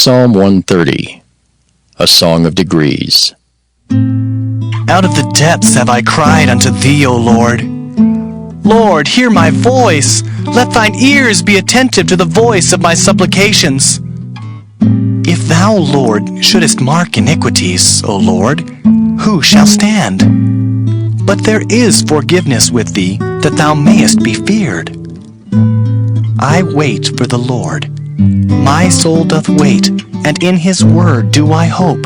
Psalm 130, a song of degrees. Out of the depths have I cried unto thee, O Lord. Lord, hear my voice. Let thine ears be attentive to the voice of my supplications. If thou, Lord, shouldest mark iniquities, O Lord, who shall stand? But there is forgiveness with thee, that thou mayest be feared. I wait for the Lord. My soul doth wait, and in his word do I hope.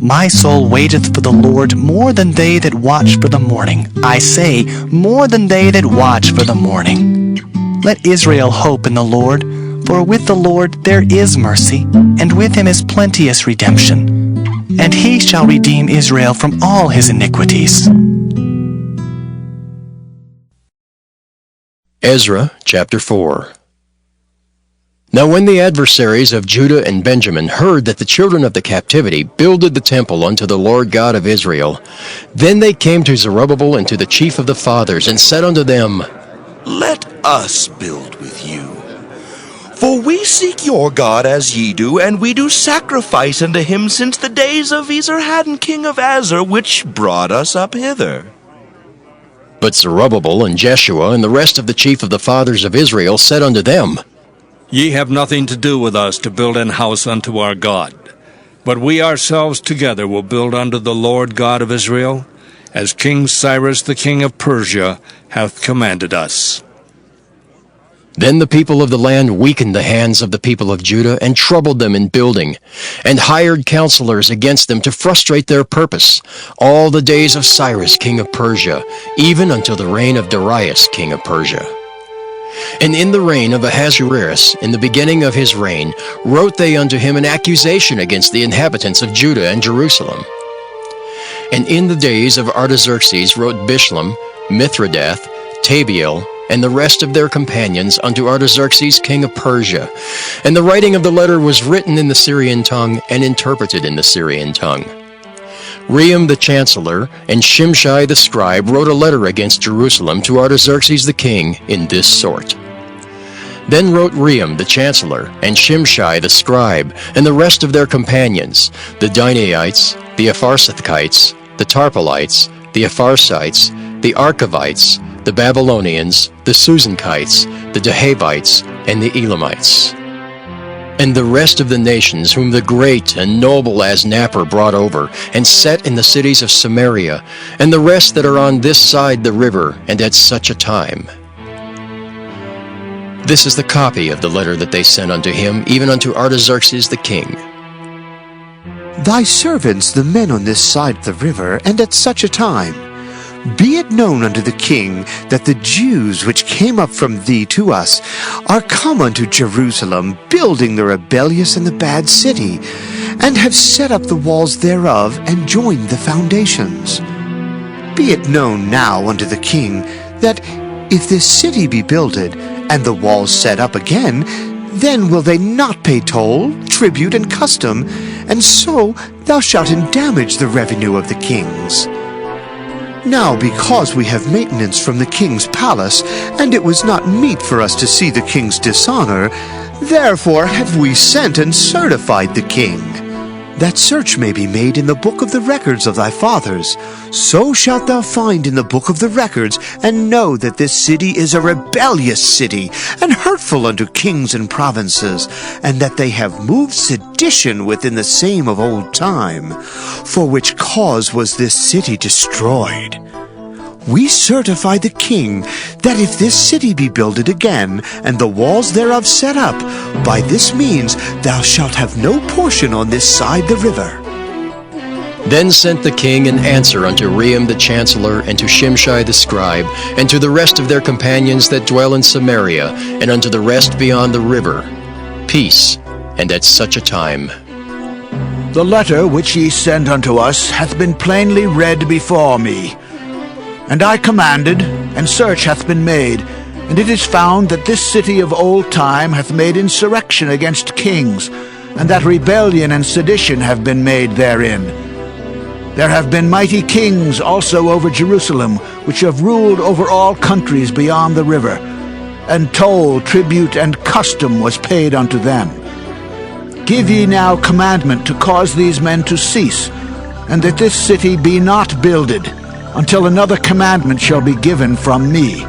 My soul waiteth for the Lord more than they that watch for the morning. I say, more than they that watch for the morning. Let Israel hope in the Lord, for with the Lord there is mercy, and with him is plenteous redemption. And he shall redeem Israel from all his iniquities. Ezra chapter 4. Now when the adversaries of Judah and Benjamin heard that the children of the captivity builded the temple unto the Lord God of Israel, then they came to Zerubbabel and to the chief of the fathers, and said unto them, Let us build with you. For we seek your God as ye do, and we do sacrifice unto him since the days of Ezra king of Azor, which brought us up hither. But Zerubbabel and Jeshua and the rest of the chief of the fathers of Israel said unto them, Ye have nothing to do with us to build an house unto our God. But we ourselves together will build unto the Lord God of Israel, as King Cyrus the king of Persia hath commanded us. Then the people of the land weakened the hands of the people of Judah, and troubled them in building, and hired counselors against them to frustrate their purpose, all the days of Cyrus king of Persia, even until the reign of Darius king of Persia. And in the reign of Ahasuerus, in the beginning of his reign, wrote they unto him an accusation against the inhabitants of Judah and Jerusalem. And in the days of Artaxerxes wrote Bishlam, Mithridath, Tabiel, and the rest of their companions unto Artaxerxes king of Persia. And the writing of the letter was written in the Syrian tongue, and interpreted in the Syrian tongue. Rehum the chancellor and Shimshai the scribe wrote a letter against Jerusalem to Artaxerxes the king in this sort. Then wrote Rehum the chancellor and Shimshai the scribe and the rest of their companions, the Dinaites, the Apharsathites, the Tarpelites, the Apharsites, the Archavites, the Babylonians, the Susankites, the Dahabites, and the Elamites. And the rest of the nations whom the great and noble Asnapper brought over, and set in the cities of Samaria, and the rest that are on this side the river, and at such a time. This is the copy of the letter that they sent unto him, even unto Artaxerxes the king. Thy servants, the men on this side the river, and at such a time, be it known unto the king that the Jews which came up from thee to us are come unto Jerusalem, building the rebellious and the bad city, and have set up the walls thereof, and joined the foundations. Be it known now unto the king that if this city be builded, and the walls set up again, then will they not pay toll, tribute, and custom, and so thou shalt endamage the revenue of the kings. Now because we have maintenance from the king's palace, and it was not meet for us to see the king's dishonor, therefore have we sent and certified the king, that search may be made in the book of the records of thy fathers. So shalt thou find in the book of the records, and know that this city is a rebellious city, and hurtful unto kings and provinces, and that they have moved sedition within the same of old time, for which cause was this city destroyed. We certify the king that if this city be builded again, and the walls thereof set up, by this means thou shalt have no portion on this side the river. Then sent the king an answer unto Rehum the chancellor, and to Shimshai the scribe, and to the rest of their companions that dwell in Samaria, and unto the rest beyond the river, Peace, and at such a time. The letter which ye send unto us hath been plainly read before me. And I commanded, and search hath been made, and it is found that this city of old time hath made insurrection against kings, and that rebellion and sedition have been made therein. There have been mighty kings also over Jerusalem, which have ruled over all countries beyond the river, and toll, tribute, and custom was paid unto them. Give ye now commandment to cause these men to cease, and that this city be not builded, until another commandment shall be given from me.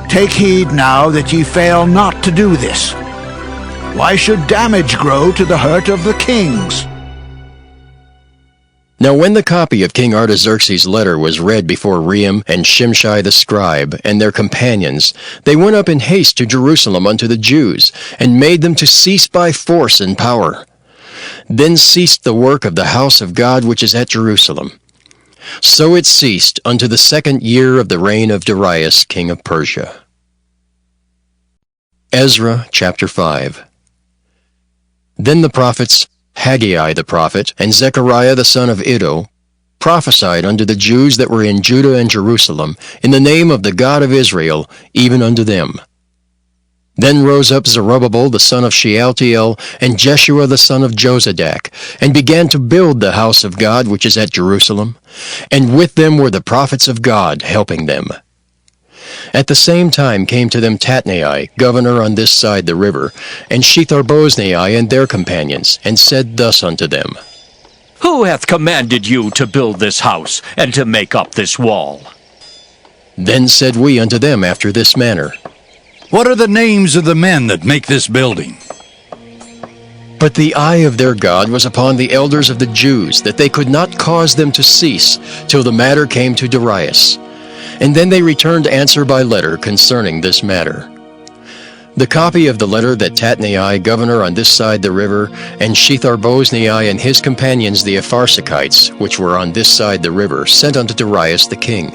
Take heed now that ye fail not to do this. Why should damage grow to the hurt of the kings? Now when the copy of King Artaxerxes' letter was read before Rehum and Shimshai the scribe and their companions, they went up in haste to Jerusalem unto the Jews, and made them to cease by force and power. Then ceased the work of the house of God which is at Jerusalem. So it ceased unto the 2nd year of the reign of Darius king of Persia. Ezra chapter 5. Then the prophets Haggai the prophet, and Zechariah the son of Iddo, prophesied unto the Jews that were in Judah and Jerusalem, in the name of the God of Israel, even unto them. Then rose up Zerubbabel the son of Shealtiel, and Jeshua the son of Jozadak, and began to build the house of God which is at Jerusalem, and with them were the prophets of God helping them. At the same time came to them Tatnai, governor on this side the river, and Shetharboznai and their companions, and said thus unto them, Who hath commanded you to build this house, and to make up this wall? Then said we unto them after this manner, What are the names of the men that make this building? But the eye of their God was upon the elders of the Jews, that they could not cause them to cease, till the matter came to Darius. And then they returned answer by letter concerning this matter. The copy of the letter that Tatnai, governor on this side the river, and Shetharboznai and his companions the Apharsachites, which were on this side the river, sent unto Darius the king.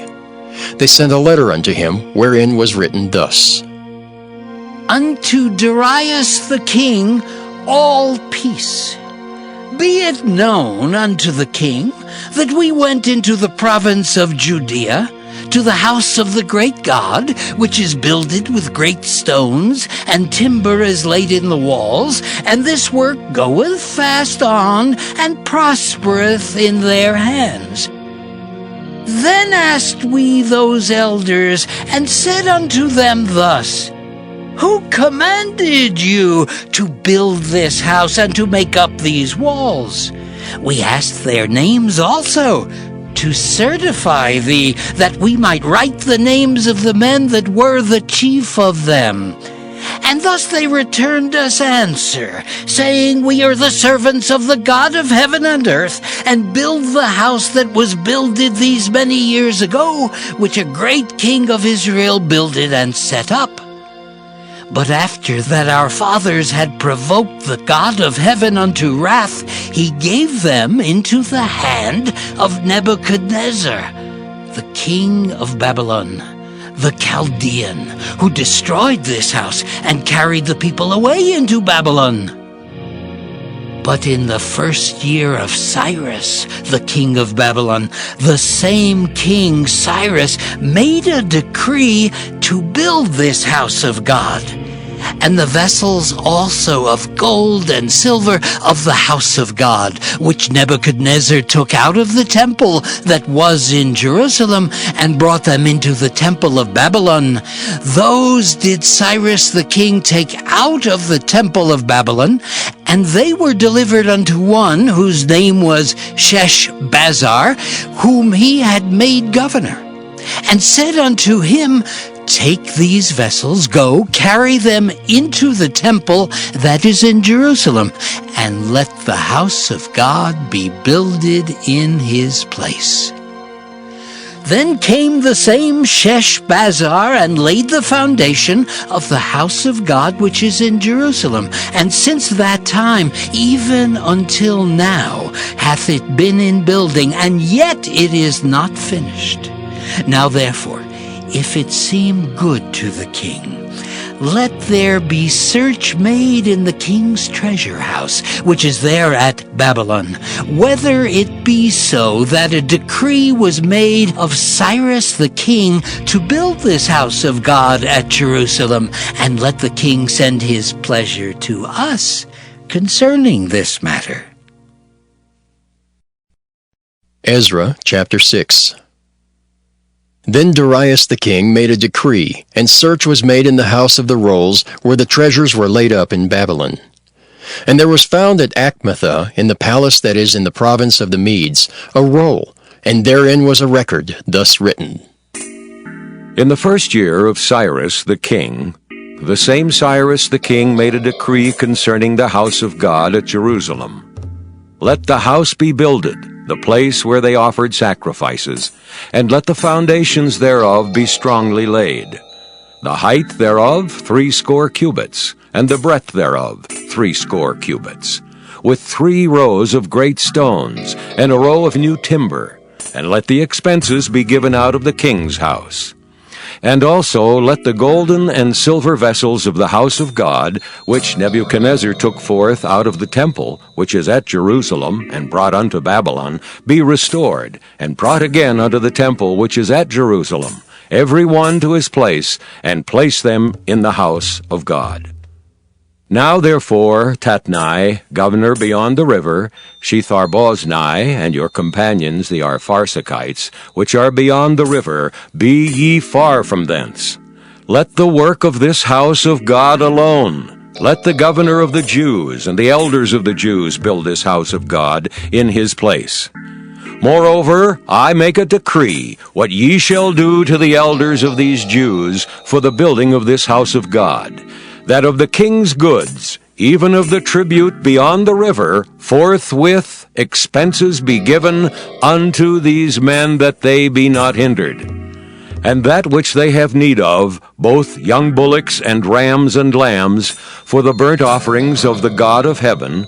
They sent a letter unto him, wherein was written thus, Unto Darius the king all peace. Be it known unto the king that we went into the province of Judea, to the house of the great God, which is builded with great stones, and timber is laid in the walls, and this work goeth fast on, and prospereth in their hands. Then asked we those elders, and said unto them thus, Who commanded you to build this house, and to make up these walls? We asked their names also, to certify thee, that we might write the names of the men that were the chief of them. And thus they returned us answer, saying, We are the servants of the God of heaven and earth, and build the house that was builded these many years ago, which a great king of Israel builded and set up. But after that our fathers had provoked the God of heaven unto wrath, he gave them into the hand of Nebuchadnezzar, the king of Babylon, the Chaldean, who destroyed this house and carried the people away into Babylon. But in the 1st year of Cyrus, the king of Babylon, the same king Cyrus made a decree to build this house of God. And the vessels also of gold and silver of the house of God, which Nebuchadnezzar took out of the temple that was in Jerusalem, and brought them into the temple of Babylon, those did Cyrus the king take out of the temple of Babylon, and they were delivered unto one whose name was Sheshbazzar, whom he had made governor, and said unto him, Take these vessels, go, carry them into the temple that is in Jerusalem, and let the house of God be builded in his place. Then came the same Sheshbazzar and laid the foundation of the house of God which is in Jerusalem. And since that time, even until now, hath it been in building, and yet it is not finished. Now therefore, if it seem good to the king, let there be search made in the king's treasure house, which is there at Babylon, whether it be so that a decree was made of Cyrus the king to build this house of God at Jerusalem, and let the king send his pleasure to us concerning this matter. Ezra chapter 6. Then Darius the king made a decree, and search was made in the house of the rolls, where the treasures were laid up in Babylon. And there was found at Achmetha, in the palace that is in the province of the Medes, a roll, and therein was a record thus written. In the first year of Cyrus the king, the same Cyrus the king made a decree concerning the house of God at Jerusalem. Let the house be builded, the place where they offered sacrifices, and let the foundations thereof be strongly laid. The height thereof 80 cubits, and the breadth thereof 80 cubits, with 3 rows of great stones, and a row of new timber, and let the expenses be given out of the king's house. And also let the golden and silver vessels of the house of God, which Nebuchadnezzar took forth out of the temple, which is at Jerusalem, and brought unto Babylon, be restored, and brought again unto the temple which is at Jerusalem, every one to his place, and place them in the house of God. Now therefore, Tatnai, governor beyond the river, Shetharboznai, and your companions the Arpharsachites, which are beyond the river, be ye far from thence. Let the work of this house of God alone. Let the governor of the Jews and the elders of the Jews build this house of God in his place. Moreover, I make a decree, what ye shall do to the elders of these Jews for the building of this house of God, that of the king's goods, even of the tribute beyond the river, forthwith expenses be given unto these men, that they be not hindered. And that which they have need of, both young bullocks and rams and lambs, for the burnt offerings of the God of heaven,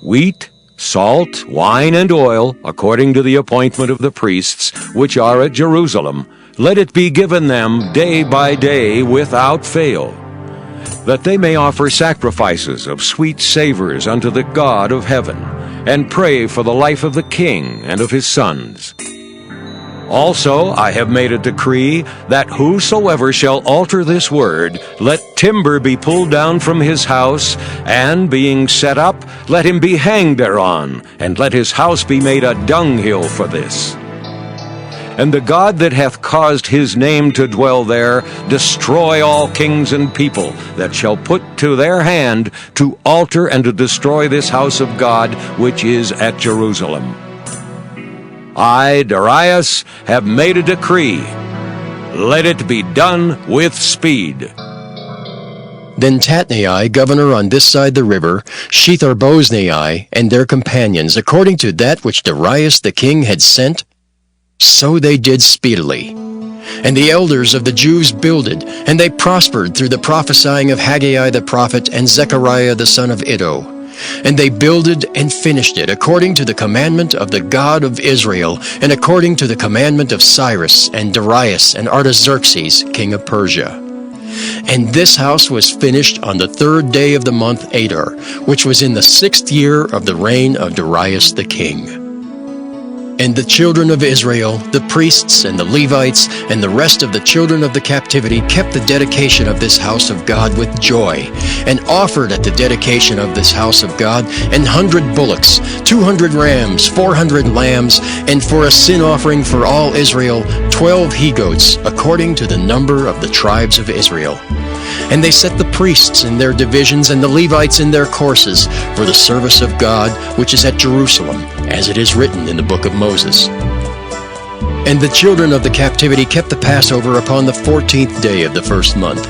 wheat, salt, wine, and oil, according to the appointment of the priests, which are at Jerusalem, let it be given them day by day without fail, that they may offer sacrifices of sweet savors unto the God of heaven, and pray for the life of the king and of his sons. Also I have made a decree, that whosoever shall alter this word, let timber be pulled down from his house, and being set up, let him be hanged thereon, and let his house be made a dunghill for this. And the God that hath caused his name to dwell there, destroy all kings and people that shall put to their hand to alter and to destroy this house of God which is at Jerusalem. I, Darius, have made a decree. Let it be done with speed. Then Tatnai, governor on this side the river, Shetharboznai, and their companions, according to that which Darius the king had sent, so they did speedily. And the elders of the Jews builded, and they prospered through the prophesying of Haggai the prophet and Zechariah the son of Iddo. And they builded and finished it according to the commandment of the God of Israel, and according to the commandment of Cyrus and Darius and Artaxerxes, king of Persia. And this house was finished on the 3rd day of the month Adar, which was in the 6th year of the reign of Darius the king. And the children of Israel, the priests and the Levites, and the rest of the children of the captivity kept the dedication of this house of God with joy, and offered at the dedication of this house of God 100 bullocks, 200 rams, 400 lambs, and for a sin offering for all Israel 12 he-goats, according to the number of the tribes of Israel. And they set the priests in their divisions and the Levites in their courses for the service of God, which is at Jerusalem, as it is written in the book of Moses. And the children of the captivity kept the Passover upon the 14th day of the 1st month.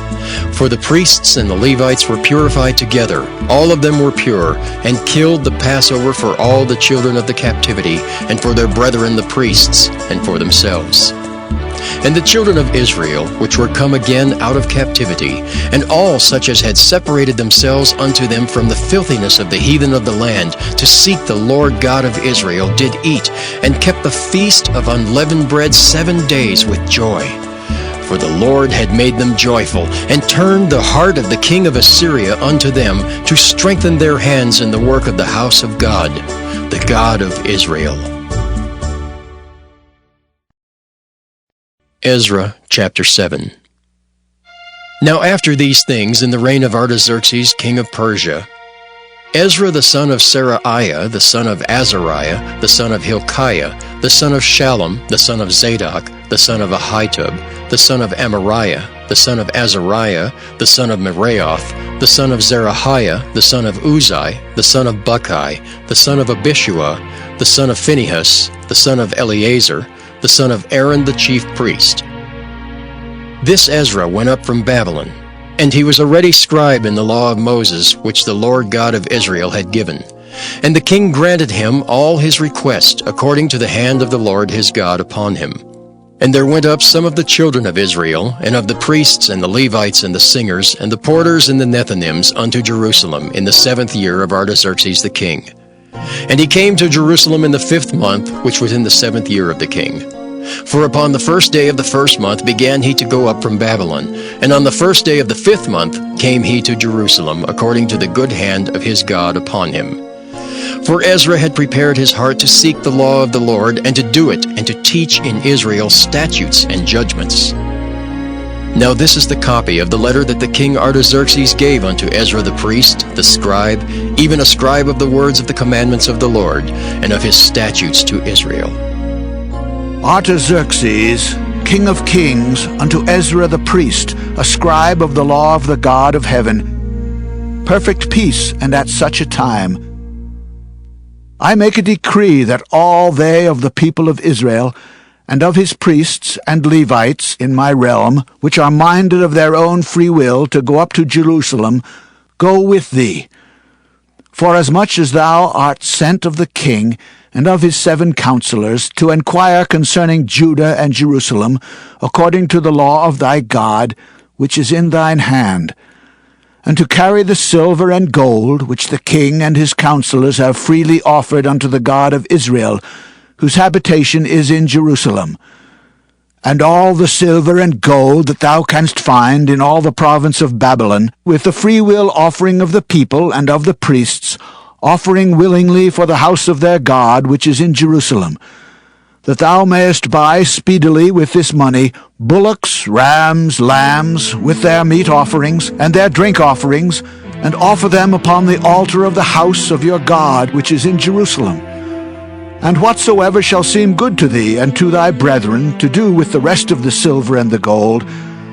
For the priests and the Levites were purified together, all of them were pure, and killed the Passover for all the children of the captivity, and for their brethren the priests, and for themselves. And the children of Israel, which were come again out of captivity, and all such as had separated themselves unto them from the filthiness of the heathen of the land, to seek the Lord God of Israel, did eat, and kept the feast of unleavened bread 7 days with joy. For the Lord had made them joyful, and turned the heart of the king of Assyria unto them, to strengthen their hands in the work of the house of God, the God of Israel. Ezra chapter 7. Now after these things, in the reign of Artaxerxes king of Persia, Ezra the son of Seraiah, the son of Azariah, the son of Hilkiah, the son of Shallum, the son of Zadok, the son of Ahitub, the son of Amariah, the son of Azariah, the son of Meraioth, the son of Zerahiah, the son of Uzai, the son of Bukai, the son of Abishua, the son of Phinehas, the son of Eleazar, the son of Aaron the chief priest. This Ezra went up from Babylon, and he was a ready scribe in the law of Moses, which the Lord God of Israel had given. And the king granted him all his request, according to the hand of the Lord his God upon him. And there went up some of the children of Israel, and of the priests, and the Levites, and the singers, and the porters, and the Nethinims, unto Jerusalem in the 7th year of Artaxerxes the king. And he came to Jerusalem in the 5th month, which was in the 7th year of the king. For upon the 1st day of the 1st month began he to go up from Babylon, and on the 1st day of the 5th month came he to Jerusalem, according to the good hand of his God upon him. For Ezra had prepared his heart to seek the law of the Lord, and to do it, and to teach in Israel statutes and judgments. Now this is the copy of the letter that the king Artaxerxes gave unto Ezra the priest, the scribe, even a scribe of the words of the commandments of the Lord, and of his statutes to Israel. Artaxerxes, king of kings, unto Ezra the priest, a scribe of the law of the God of heaven, perfect peace, and at such a time. I make a decree that all they of the people of Israel, and of his priests and Levites in my realm, which are minded of their own free will to go up to Jerusalem, go with thee. Forasmuch as thou art sent of the king, and of his 7 counselors, to enquire concerning Judah and Jerusalem, according to the law of thy God, which is in thine hand, and to carry the silver and gold, which the king and his counselors have freely offered unto the God of Israel, whose habitation is in Jerusalem, and all the silver and gold that thou canst find in all the province of Babylon, with the freewill offering of the people and of the priests, offering willingly for the house of their God, which is in Jerusalem, that thou mayest buy speedily with this money bullocks, rams, lambs, with their meat offerings, and their drink offerings, and offer them upon the altar of the house of your God, which is in Jerusalem. And whatsoever shall seem good to thee and to thy brethren to do with the rest of the silver and the gold,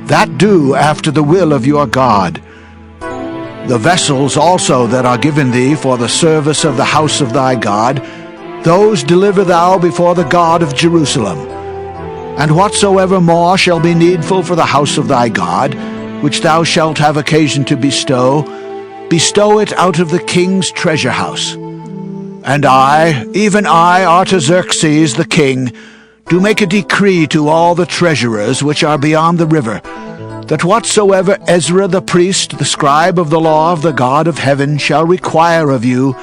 that do after the will of your God. The vessels also that are given thee for the service of the house of thy God, those deliver thou before the God of Jerusalem. And whatsoever more shall be needful for the house of thy God, which thou shalt have occasion to bestow, bestow it out of the king's treasure house. And I, even I, Artaxerxes the king, do make a decree to all the treasurers which are beyond the river, that whatsoever Ezra the priest, the scribe of the law of the God of heaven, shall require of you,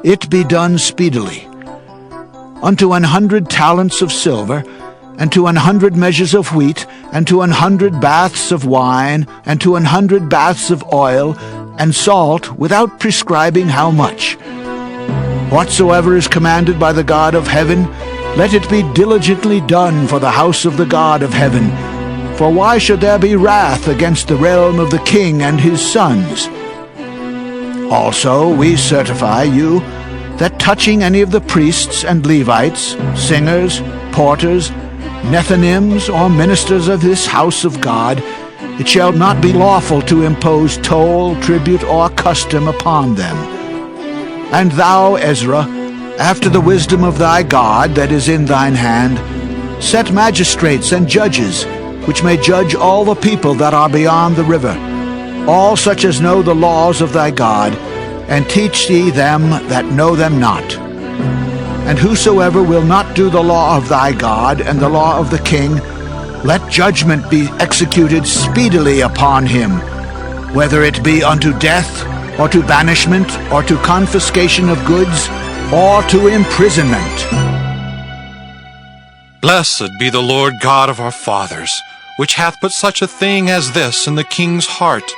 it be done speedily. Unto 100 talents of silver, and to 100 measures of wheat, and to 100 baths of wine, and to 100 baths of oil, and salt, without prescribing how much. Whatsoever is commanded by the God of heaven, let it be diligently done for the house of the God of heaven. For why should there be wrath against the realm of the king and his sons? Also we certify you, that touching any of the priests and Levites, singers, porters, Nethinims, or ministers of this house of God, it shall not be lawful to impose toll, tribute, or custom upon them. And thou, Ezra, after the wisdom of thy God that is in thine hand, set magistrates and judges, which may judge all the people that are beyond the river, all such as know the laws of thy God, and teach ye them that know them not. And whosoever will not do the law of thy God and the law of the king, let judgment be executed speedily upon him, whether it be unto death, or to banishment, or to confiscation of goods, or to imprisonment. Blessed be the Lord God of our fathers, which hath put such a thing as this in the king's heart,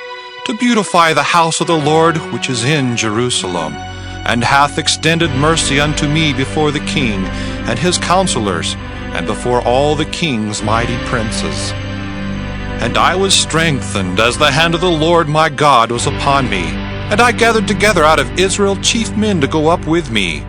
to beautify the house of the Lord which is in Jerusalem, and hath extended mercy unto me before the king and his counselors, and before all the king's mighty princes. And I was strengthened as the hand of the Lord my God was upon me, and I gathered together out of Israel chief men to go up with me,